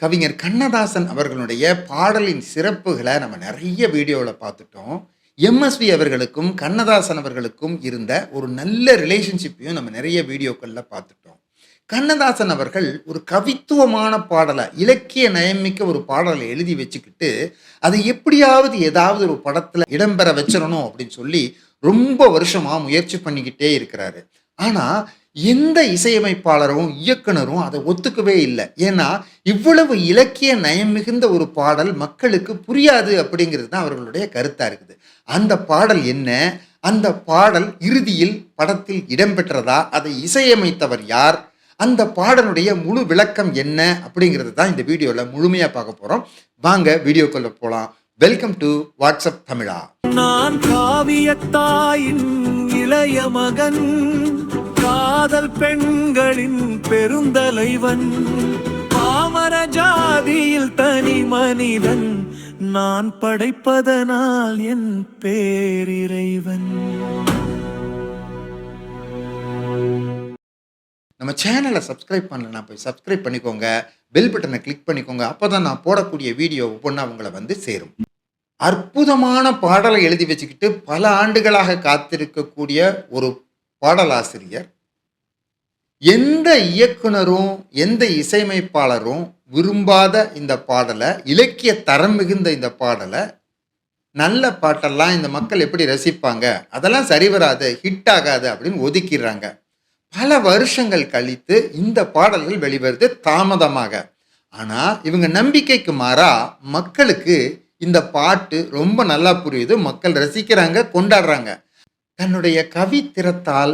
கவிஞர் கண்ணதாசன் அவர்களுடைய பாடலின் சிறப்புகளை நம்ம நிறைய வீடியோவில் பார்த்துட்டோம். எம்எஸ்வி அவர்களுக்கும் கண்ணதாசன் அவர்களுக்கும் இருந்த ஒரு நல்ல ரிலேஷன்ஷிப்பையும் நம்ம நிறைய வீடியோக்களில் பார்த்துட்டோம். கண்ணதாசன் அவர்கள் ஒரு கவித்துவமான பாடலை, இலக்கிய நயமிக்க ஒரு பாடலை எழுதி வச்சுக்கிட்டு அதை எப்படியாவது ஏதாவது ஒரு படத்தில் இடம்பெற வச்சிடணும் அப்படின்னு சொல்லி ரொம்ப வருஷமாக முயற்சி பண்ணிக்கிட்டே இருக்கிறாரு. ஆனால் எந்த இசையமைப்பாளரும் இயக்குனரும் அதை ஒத்துக்கவே இல்லை. ஏன்னா இவ்வளவு இலக்கிய நயம் மிகுந்த ஒரு பாடல் மக்களுக்கு புரியாது அப்படிங்கிறது தான் அவர்களுடைய கருத்தாக இருக்குது. அந்த பாடல் என்ன, அந்த பாடல் இறுதியில் படத்தில் இடம்பெற்றதா, அதை இசையமைத்தவர் யார், அந்த பாடலுடைய முழு விளக்கம் என்ன அப்படிங்கிறது தான் இந்த வீடியோவில் முழுமையாக பார்க்க போகிறோம். வாங்க வீடியோக்குள்ள போகலாம். வெல்கம் டு வாட்ஸ்அப் தமிழா. நான் காவியத்தாயின் இளைய மகன், காதல் பெண்களின் பெருந்தலைவன், பாமர ஜாதியில் தனி மனிதன், நான் படைப்பதனால் என் பேரிறைவன். நம்ம சேனலை சப்ஸ்கிரைப் பண்ணலன்னா போய் சப்ஸ்கிரைப் பண்ணிக்கோங்க, பெல் பட்டனை கிளிக் பண்ணிக்கோங்க. அப்போ தான் நான் போடக்கூடிய வீடியோ ஒவ்வொன்றா உங்களை வந்து சேரும். அற்புதமான பாடலை எழுதி வச்சுக்கிட்டு பல ஆண்டுகளாக காத்திருக்கக்கூடிய ஒரு பாடலாசிரியர், எந்த இயக்குனரும் எந்த இசையமைப்பாளரும் விரும்பாத இந்த பாடலை, இலக்கிய தரம் மிகுந்த இந்த பாடலை, நல்ல பாட்டெல்லாம் இந்த மக்கள் எப்படி ரசிப்பாங்க, அதெல்லாம் சரி வராது, ஹிட் ஆகாது அப்படின்னு ஒதுக்கிடுறாங்க. பல வருஷங்கள் கழித்து இந்த பாடல்கள் வெளிவருது தாமதமாக. ஆனால் இவங்க நம்பிக்கைக்கு மாறா மக்களுக்கு இந்த பாட்டு ரொம்ப நல்லா புரியுது, மக்கள் ரசிக்கிறாங்க, கொண்டாடுறாங்க. தன்னுடைய கவி திறத்தால்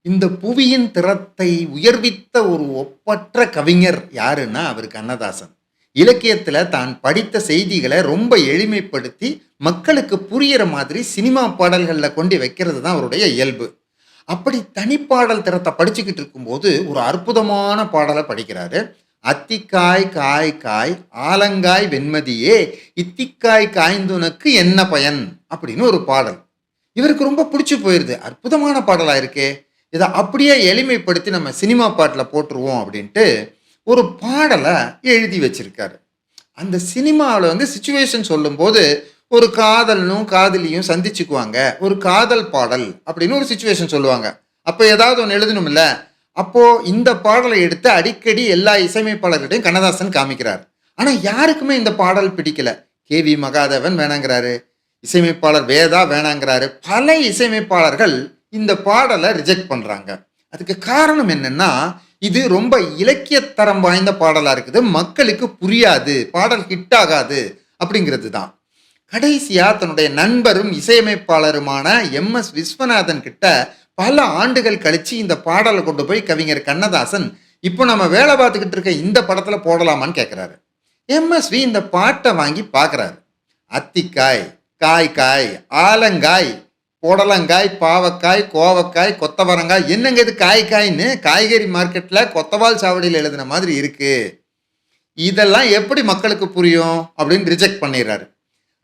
இந்த புவியின் திறத்தை உயர்வித்த ஒரு ஒப்பற்ற கவிஞர் யாருன்னா அவர் கண்ணதாசன். இலக்கியத்தில் தான் படித்த செய்திகளை ரொம்ப எளிமைப்படுத்தி மக்களுக்கு புரிகிற மாதிரி சினிமா பாடல்களில் கொண்டு வைக்கிறது தான் அவருடைய இயல்பு. அப்படி தனிப்பாடல் திறத்தை படிச்சுக்கிட்டு இருக்கும்போது ஒரு அற்புதமான பாடலை படிக்கிறாரு. அத்திக்காய் காய் காய் ஆலங்காய் வெண்மதியே, இத்திக்காய் காய்ந்துனக்கு என்ன பயன் அப்படின்னு ஒரு பாடல். இவருக்கு ரொம்ப பிடிச்சி போயிடுது. அற்புதமான பாடலாக இருக்கே, இதை அப்படியே எளிமைப்படுத்தி நம்ம சினிமா பாட்டில் போட்டுருவோம் அப்படின்ட்டு ஒரு பாடலை எழுதி வச்சிருக்காரு. அந்த சினிமாவில் வந்து சிச்சுவேஷன் சொல்லும்போது ஒரு காதலனும் காதலியும் சந்திச்சுக்குவாங்க, ஒரு காதல் பாடல் அப்படின்னு ஒரு சிச்சுவேஷன் சொல்லுவாங்க. அப்போ ஏதாவது ஒன்று எழுதணும்ல. அப்போது இந்த பாடலை எடுத்து அடிக்கடி எல்லா இசையமைப்பாளர்கிட்டையும் கண்ணதாசன் காமிக்கிறார். ஆனால் யாருக்குமே இந்த பாடல் பிடிக்கல. KV மகாதேவன் வேணாங்கிறாரு, இசையமைப்பாளர் வேதா வேணாங்கிறாரு. பல இசையமைப்பாளர்கள் இந்த பாடலை ரிஜெக்ட் பண்ணுறாங்க. அதுக்கு காரணம் என்னன்னா, இது ரொம்ப இலக்கியத்தரம் வாய்ந்த பாடலாக இருக்குது, மக்களுக்கு புரியாது, பாடல் ஹிட் ஆகாது அப்படிங்கிறது தான். கடைசியாக தன்னுடைய நண்பரும் இசையமைப்பாளருமான MS விஸ்வநாதன் கிட்ட பல ஆண்டுகள் கழித்து இந்த பாடலை கொண்டு போய் கவிஞர் கண்ணதாசன் இப்போ நம்ம வேலை பார்த்துக்கிட்டு இருக்க இந்த படத்தில் போடலாமான்னு கேட்குறாரு. MSV இந்த பாட்டை வாங்கி பார்க்குறாரு. அத்திக்காய் காய் காய் ஆலங்காய் புடலங்காய் பாவக்காய் கோவக்காய் கொத்தவரங்காய், என்னங்க இது காய் காய்ன்னு காய்கறி மார்க்கெட்டில் கொத்தவால் சாவடியில் எழுதின மாதிரி இருக்கு, இதெல்லாம் எப்படி மக்களுக்கு புரியும் அப்படின்னு ரிஜெக்ட் பண்ணிடுறாரு.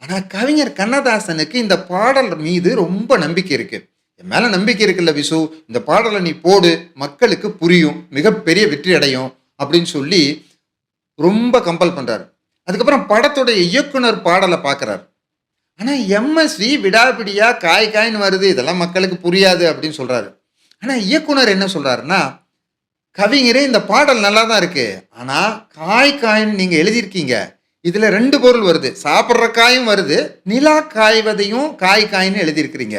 ஆனால் கவிஞர் கண்ணதாசனுக்கு இந்த பாடல் மீது ரொம்ப நம்பிக்கை இருக்கு. என் மேலே நம்பிக்கை இருக்குல்ல விசு, இந்த பாடலை நீ போடு, மக்களுக்கு புரியும், மிகப்பெரிய வெற்றி அடையும் அப்படின்னு சொல்லி ரொம்ப கம்பல் பண்ணுறாரு. அதுக்கப்புறம் படத்துடைய இயக்குனர் பாடலை பார்க்குறாரு. ஆனால் MSV விடாபிடியாக காய் காய்ன்னு வருது, இதெல்லாம் மக்களுக்கு புரியாது அப்படின்னு சொல்கிறாரு. ஆனால் இயக்குனர் என்ன சொல்கிறாருன்னா, கவிஞரே இந்த பாடல் நல்லா தான் இருக்குது, ஆனால் காய் காய்ன்னு நீங்கள் எழுதியிருக்கீங்க, இதில் 2 பொருள் வருது, சாப்பிட்ற காயும் வருது, நிலா காய்வதையும் காய் காய்ன்னு எழுதியிருக்கிறீங்க,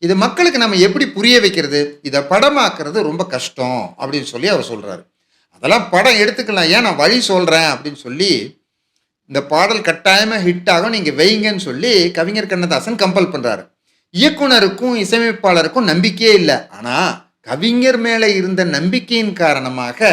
இது மக்களுக்கு நம்ம எப்படி புரிய வைக்கிறது, இதை படமாக்குறது ரொம்ப கஷ்டம் அப்படின்னு சொல்லி அவர் சொல்கிறாரு. அதெல்லாம் படம் எடுத்துக்கலாம், ஏன் நான் வழி சொல்கிறேன் அப்படின்னு சொல்லி இந்த பாடல் கட்டாயமாக ஹிட் ஆகும், நீங்கள் வைங்கன்னு சொல்லி கவிஞர் கண்ணதாசன் கம்பல் பண்ணுறாரு. இயக்குனருக்கும் இசையமைப்பாளருக்கும் நம்பிக்கையே இல்லை. ஆனால் கவிஞர் மேலே இருந்த நம்பிக்கையின் காரணமாக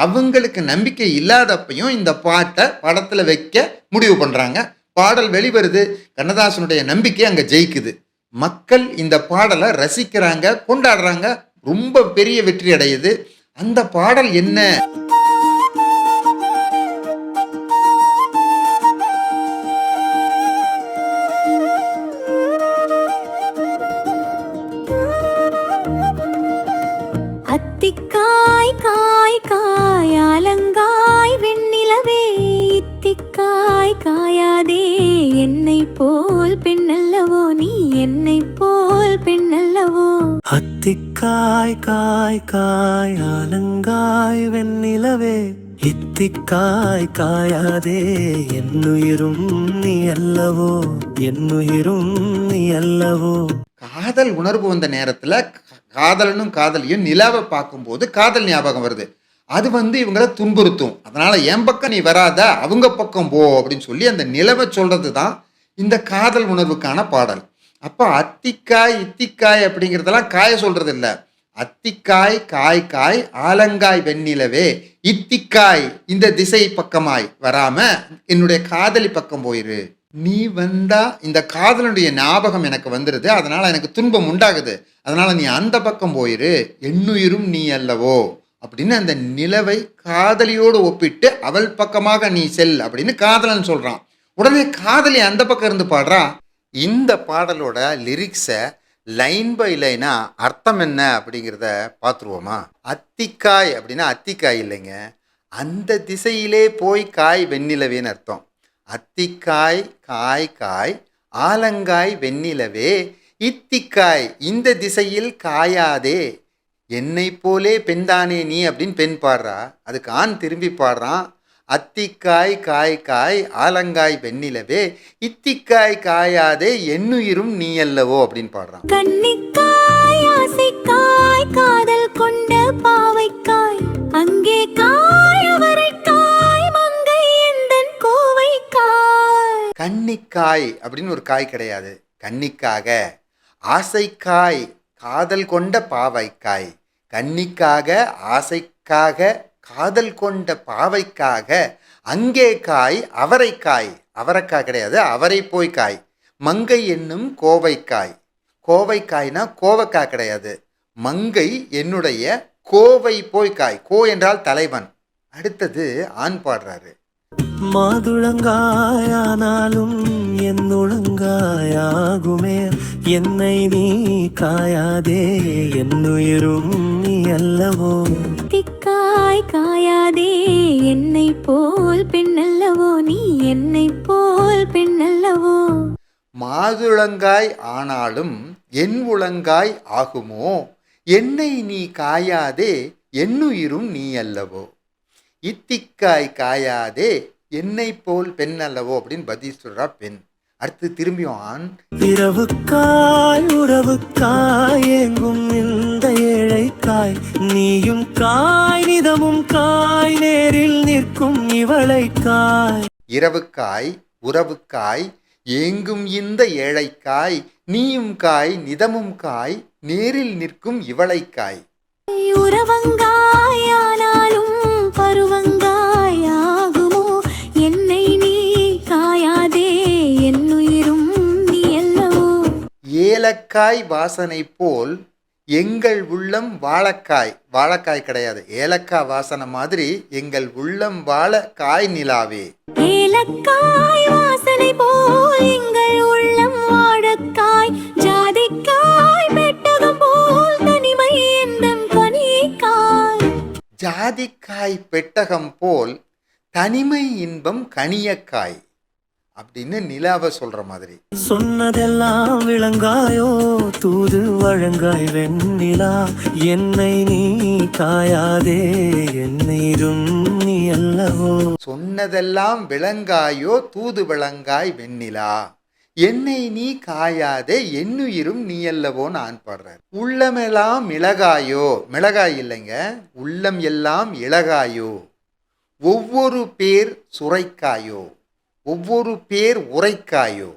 அவங்களுக்கு நம்பிக்கை இல்லாதப்பையும் இந்த பாட்டை படத்தில் வைக்க முடிவு பண்ணுறாங்க. பாடல் வெளிவருது, கண்ணதாசனுடைய நம்பிக்கை அங்கே ஜெயிக்குது. மக்கள் இந்த பாடலை ரசிக்கிறாங்க, கொண்டாடுறாங்க, ரொம்ப பெரிய வெற்றி அடையுது. அந்த பாடல் என்ன? அத்திக்காய் காய் காய் ஆலங்காய் வெண்ணிலவே, காய் காய் காய் ஆலங்காய் வெண்ணிலவே இத்திக்காய் காயாதே என்னுயிரும் நீ அல்லவோ என்னுயிரும் நீ அல்லவோ. காதல் உணர்வு வந்த நேரத்தில் காதலனும் காதலியும் நிலாவை பார்க்கும்போது காதல் ஞாபகம் வருது. அது இவங்களை துன்புறுத்தும். அதனால என் பக்கம் நீ வராத, அவங்க பக்கம் போ அப்படின்னு சொல்லி அந்த நிலவை சொல்றது தான் இந்த காதல் உணர்வுக்கான பாடல். அப்போ அத்திக்காய் இத்திக்காய் அப்படிங்கிறதெல்லாம் காய சொல்றது இல்லை. அத்திக்காய் காய் காய் ஆலங்காய் வெண்ணிலவே இத்திக்காய் இந்த திசை பக்கமாய் வராம என்னுடைய காதலி பக்கம் போயிரு. நீ வந்தா இந்த காதலனுடைய ஞாபகம் எனக்கு வந்துடுது, அதனால எனக்கு துன்பம் உண்டாகுது, அதனால நீ அந்த பக்கம் போயிரு, என்னுயிரும் நீ அல்லவோ அப்படின்னு அந்த நிலவை காதலியோடு ஒப்பிட்டு அவள் பக்கமாக நீ செல் அப்படின்னு காதலன் சொல்றான். உடனே காதலி அந்த பக்கம் இருந்து பாடுறா. இந்த பாடலோட லிரிக்ஸை லைன் பை லைனா அர்த்தம் என்ன அப்படிங்கிறத பார்த்துருவோமா? அத்திக்காய் அப்படின்னா அத்திக்காய் இல்லைங்க, அந்த திசையிலே போய் காய் வெண்ணிலவேன்னு அர்த்தம். அத்திக்காய் காய் காய் ஆலங்காய் வெண்ணிலவே இத்திக்காய் இந்த திசையில் காயாதே என்னை போலே பெண்தானே நீ அப்படின்னு பெண் பாடுறா. அதுக்கு ஆண் திரும்பி பாடுறான். அத்திக்காய் காய் காய் ஆலங்காய் வெண்ணிலவே இத்திக்காய் காயாதே என்னுயிரும் நீ அல்லவோ அப்படின்னு பாடுறான். கன்னிக்காய் ஆசைக்காய் காதல் கொண்ட பாவைக்காய் அங்கே காய் அவரைக்காய் மங்கை எந்தன் கோவைக்காய். கன்னிக்காய் அப்படின்னு ஒரு காய் கிடையாது. கன்னிக்காக ஆசைக்காய் காதல் கொண்ட பாவைக்காய், கன்னிக்காக ஆசைக்காக காதல் கொண்ட பாவைக்காக அங்கே காய் அவரைக்காய், அவரைக்காய் கிடையாது அவரை போய் காய், மங்கை என்னும் கோவைக்காய். கோவைக்காய்னா கோவைக்காய் கிடையாது, மங்கை என்னுடைய கோவை போய் காய். கோ என்றால் தலைவன். அடுத்தது ஆண் பாடுறாரு. மாதுளங்காயானாலும் என்னுளங்காயாகுமே என்னை நீ காயாதே என்னுயிரும் நீ அல்லவோ. திக்காய் காயாதே என்னை போல் பெண்ணல்லவோ நீ என்னை போல் பெண்ணல்லவோ. மாதுளங்காய் ஆனாலும் என் உளங்காய் ஆகுமோ என்னை நீ காயாதே என்னுயிரும் நீ அல்லவோ. இத்திக்காய் காயாதே என்னை போல் பெண் அல்லவோ அப்படின்னு பதில் சொல்றா பெண். அடுத்து திரும்பியும் ஆண். இரவுக்காய் உறவுக்காய் எங்கும் இந்த ஏழைக்காய் நீயும் காய் நிதமும் காய் நேரில் நிற்கும் இவளைக்காய். இரவுக்காய் உறவுக்காய் ஏங்கும் இந்த ஏழைக்காய் நீயும் காய் நிதமும் காய் நேரில் நிற்கும் இவளைக்காய். உறவங்காய் ஆனாலும் பருவங்காய் ஆகுமோ என்னை நீ காயாதே என்னுயிரும் நீ அல்லவோ. ஏலக்காய் வாசனை போல் எங்கள் உள்ளம் வாழைக்காய், வாழைக்காய் கிடையாது ஏலக்காய் வாசனை மாதிரி எங்கள் உள்ளம் வாழ காய் நிலாவே. ஏலக்காய் வாசனை போல் எங்கள் உள்ளம் வாழக்காய் ஜாதிக்காய் பெட்டகம் போல் தனிமை எந்தன் கனிக்காய். ஜாதிக்காய் பெட்டகம் போல் தனிமை இன்பம் கனியக்காய் அப்படின்னு நிலாவை சொல்ற மாதிரி. சொன்னதெல்லாம் விளங்காயோ தூது வழங்காய் வெண்ணிலா என்னை நீ காயாதே என்னைரும் நீ அல்லவோ. சொன்னதெல்லாம் விளங்காயோ தூது விளங்காய் வெண்ணிலா என்னை நீ காயாதே என்னுயிரும் நீ அல்லவோன்னு ஆண் பாடுறார். உள்ளமெல்லாம் மிளகாயோ, மிளகாய் இல்லைங்க, உள்ளம் எல்லாம் இளகாயோ, ஒவ்வொரு பேர் சுரைக்காயோ, ஒவ்வொரு பேர் உரைக்காயோ,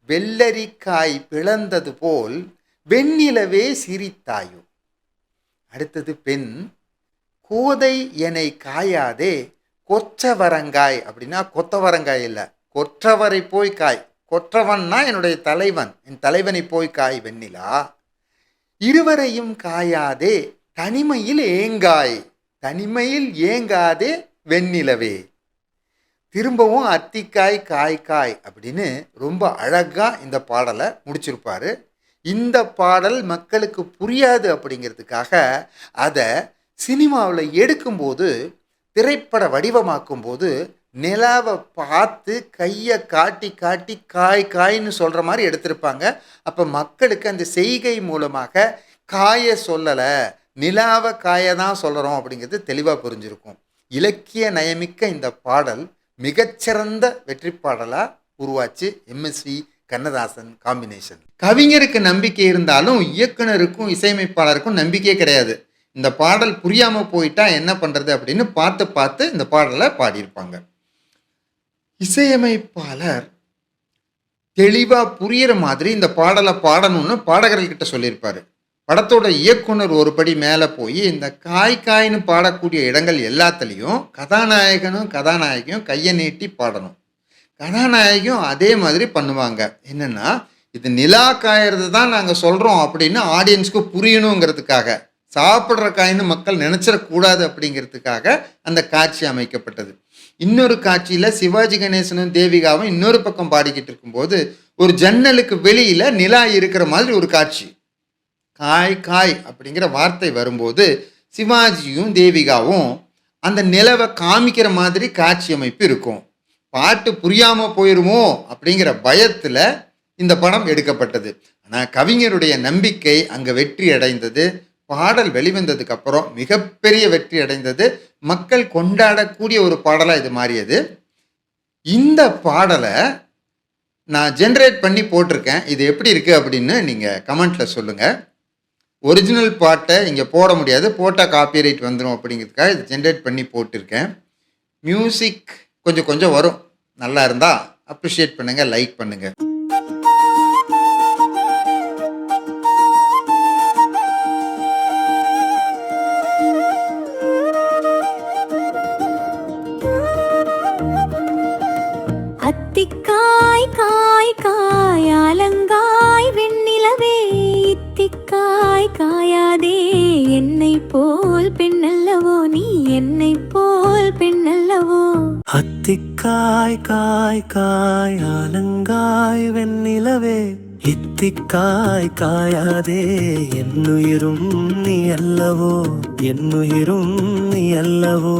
வெள்ளரிக்காய் பிளந்தது போல் வெண்ணிலவே சிரித்தாயோ. அடுத்தது பெண். கோதை என்னை காயாதே கொற்றவரங்காய் அப்படின்னா கொத்தவரங்காய் இல்லை, கொற்றவரை போய் காய். கொற்றவன்னா என்னுடைய தலைவன், என் தலைவனை போய் காய் வெண்ணிலா. இருவரையும் காயாதே தனிமையில் ஏங்காய், தனிமையில் ஏங்காதே வெண்ணிலவே. திரும்பவும் அத்திக்காய் காய் காய் அப்படின்னு ரொம்ப அழகாக இந்த பாடலை முடிச்சிருப்பார். இந்த பாடல் மக்களுக்கு புரியாது அப்படிங்கிறதுக்காக அதை சினிமாவில் எடுக்கும்போது, திரைப்பட வடிவமாக்கும்போது நிலாவை பார்த்து கையை காட்டி காட்டி காய் காய்ன்னு சொல்கிற மாதிரி எடுத்திருப்பாங்க. அப்போ மக்களுக்கு அந்த செய்கை மூலமாக காய சொல்லலை, நிலாவை காய தான் சொல்கிறோம் அப்படிங்கிறது தெளிவாக புரிஞ்சிருக்கும். இலக்கிய நயமிக்க இந்த பாடல் மிகச்சிறந்த வெற்றி பாடலாக உருவாச்சு. MSV Kannadasan combination. கவிஞருக்கு நம்பிக்கை இருந்தாலும் இயக்குனருக்கும் இசையமைப்பாளருக்கும் நம்பிக்கையே கிடையாது. இந்த பாடல் புரியாமல் போயிட்டா என்ன பண்ணுறது அப்படின்னு பார்த்து பார்த்து இந்த பாடலை பாடியிருப்பாங்க. இசையமைப்பாளர் தெளிவாக புரியிற மாதிரி இந்த பாடலை பாடணும்னு பாடகர்கள்கிட்ட சொல்லியிருப்பார். படத்தோட இயக்குனர் ஒரு படி மேலே போய் இந்த காய்னு பாடக்கூடிய இடங்கள் எல்லாத்துலேயும் கதாநாயகனும் கதாநாயகியும் கையை நீட்டி பாடணும். கதாநாயகியும் அதே மாதிரி பண்ணுவாங்க. என்னென்னா, இது நிலா காயறது தான் நாங்கள் சொல்கிறோம் அப்படின்னு ஆடியன்ஸ்க்கு புரியணுங்கிறதுக்காக, சாப்பிட்ற காயின்னு மக்கள் நினச்சிடக்கூடாது அப்படிங்கிறதுக்காக அந்த காட்சி அமைக்கப்பட்டது. இன்னொரு காட்சியில் சிவாஜி கணேசனும் தேவிகாவும் இன்னொரு பக்கம் பாடிக்கிட்டு இருக்கும்போது ஒரு ஜன்னலுக்கு வெளியில் நிலா இருக்கிற மாதிரி ஒரு காட்சி. காய் அப்படிங்கிற வார்த்தை வரும்போது சிவாஜியும் தேவிகாவும் அந்த நிலவை காமிக்கிற மாதிரி காட்சி அமைப்பு இருக்கும். பாட்டு புரியாமல் போயிடுமோ அப்படிங்கிற பயத்தில் இந்த படம் எடுக்கப்பட்டது. ஆனால் கவிஞருடைய நம்பிக்கை அங்கே வெற்றி அடைந்தது. பாடல் வெளிவந்ததுக்கு அப்புறம் மிகப்பெரிய வெற்றி அடைந்தது. மக்கள் கொண்டாடக்கூடிய ஒரு பாடலாக இது மாறியது. இந்த பாடலை நான் ஜென்ரேட் பண்ணி போட்டிருக்கேன். இது எப்படி இருக்குது அப்படின்னு நீங்கள் கமெண்ட்டில் சொல்லுங்கள். ஒரிஜினல் பாட்டை இங்கே போட முடியாது, போட்டால் காப்பிரைட் வந்துடும் அப்படிங்கிறதுக்காக இது ஜென்ரேட் பண்ணி போட்டிருக்கேன். மியூசிக் கொஞ்சம் வரும். நல்லா இருந்தால் அப்ரிஷியேட் பண்ணுங்கள், லைக் பண்ணுங்கள். அத்திக்காய் காய் காய் ஆலங்காய் வெண்ணிலவே, இத்திக்காய் காயாதே என்னை போல் பெண்ணல்லவோ, நீ என்னை போல் பெண்ணல்லவோ. அத்திக்காய் காய் காய் ஆலங்காய் வெண்ணிலவே, இத்திக்காய் காயாதே என்னுயிரும் நீ அல்லவோ, என்னுயிரும் நீ அல்லவோ.